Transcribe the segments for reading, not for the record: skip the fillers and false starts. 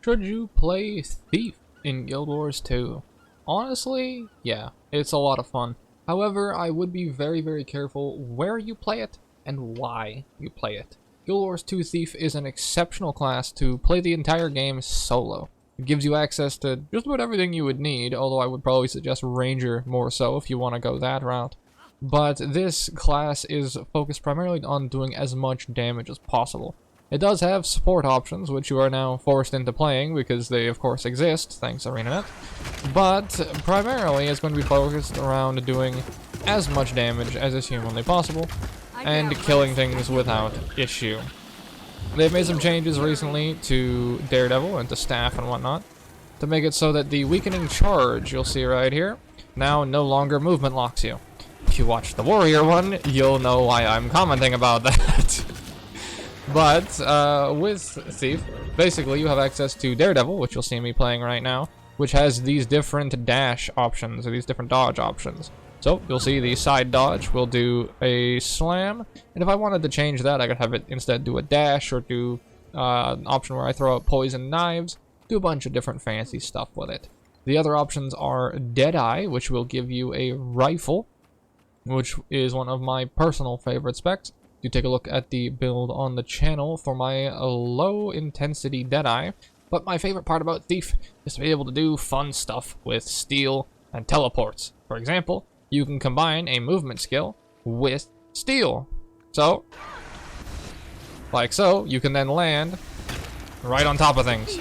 Should you play Thief in Guild Wars 2? Honestly, yeah, it's a lot of fun. However, I would be very, very careful where you play it and why you play it. Guild Wars 2 Thief is an exceptional class to play the entire game solo. It gives you access to just about everything you would need, although I would probably suggest Ranger more so if you want to go that route. But this class is focused primarily on doing as much damage as possible. It does have support options, which you are now forced into playing because they of course exist, thanks ArenaNet. But primarily it's going to be focused around doing as much damage as is humanly possible and killing things without issue. They've made some changes recently to Daredevil and to Staff and whatnot to make it so that the weakening charge you'll see right here now no longer movement locks you. If you watch the Warrior one, you'll know why I'm commenting about that. But with Thief, basically you have access to Daredevil, which you'll see me playing right now, which has these different dash options, or these different dodge options. So you'll see the side dodge will do a slam, and if I wanted to change that, I could have it instead do a dash, or do an option where I throw out poison knives, do a bunch of different fancy stuff with it. The other options are Deadeye, which will give you a rifle, which is one of my personal favorite specs. You take a look at the build on the channel for my low intensity Deadeye. But my favorite part about Thief is to be able to do fun stuff with steel and teleports. For example, you can combine a movement skill with steel. So, like so, you can then land right on top of things.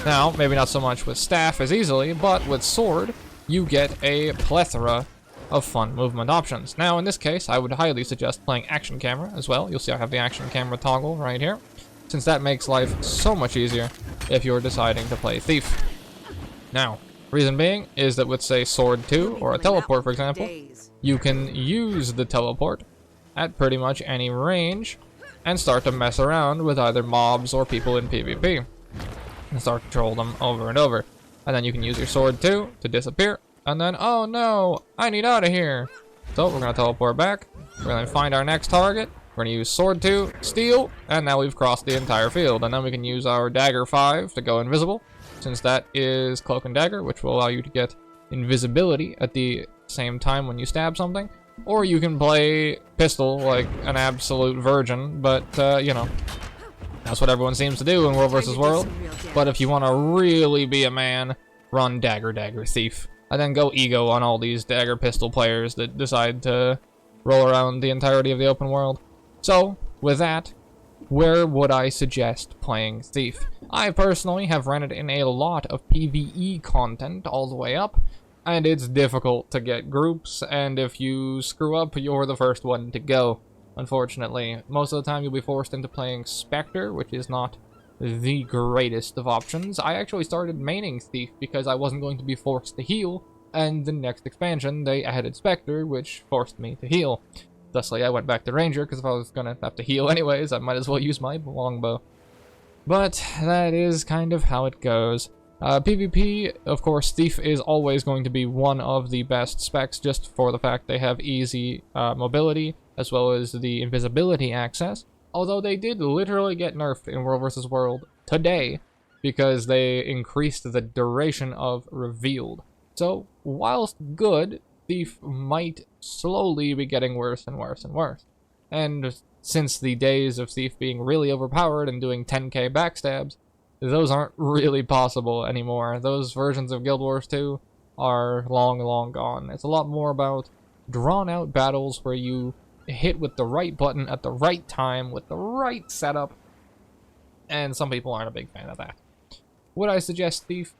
Now, maybe not so much with Staff as easily, but with Sword, you get a plethora of fun movement options. Now in this case, I would highly suggest playing Action Camera as well. You'll see I have the Action Camera toggle right here, since that makes life so much easier if you're deciding to play Thief. Now, reason being is that with say Sword 2 or a teleport for example, you can use the teleport at pretty much any range and start to mess around with either mobs or people in PvP and start to troll them over and over. And then you can use your Sword 2 to disappear. And then, oh no, I need out of here. So we're gonna teleport back. We're gonna find our next target. We're gonna use Sword 2, Steel, and now we've crossed the entire field. And then we can use our Dagger 5 to go invisible, since that is Cloak and Dagger, which will allow you to get invisibility at the same time when you stab something. Or you can play Pistol like an absolute virgin, but you know, that's what everyone seems to do in World vs. World. But if you wanna really be a man, run Dagger, Dagger, Thief. And then go ego on all these Dagger Pistol players that decide to roll around the entirety of the open world. So, with that, where would I suggest playing Thief? I personally have rented in a lot of PvE content all the way up, and it's difficult to get groups, and if you screw up, you're the first one to go, unfortunately. Most of the time you'll be forced into playing Spectre, which is not the greatest of options. I actually started maining Thief because I wasn't going to be forced to heal, and the next expansion they added Spectre, which forced me to heal. Thusly, I went back to Ranger, because if I was gonna have to heal anyways, I might as well use my longbow. But that is kind of how it goes. PvP, of course, Thief is always going to be one of the best specs, just for the fact they have easy mobility, as well as the invisibility access. Although they did literally get nerfed in World vs. World today because they increased the duration of Revealed. So, whilst good, Thief might slowly be getting worse and worse and worse. And since the days of Thief being really overpowered and doing 10k backstabs, those aren't really possible anymore. Those versions of Guild Wars 2 are long, long gone. It's a lot more about drawn-out battles where you hit with the right button at the right time with the right setup, and some people aren't a big fan of that. Would I suggest Thief?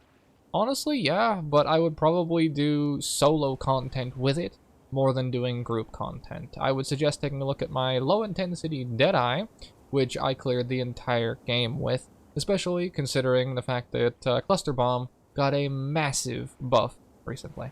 Honestly, yeah, but I would probably do solo content with it more than doing group content. I would suggest taking a look at my low intensity Deadeye, which I cleared the entire game with, especially considering the fact that Cluster Bomb got a massive buff recently.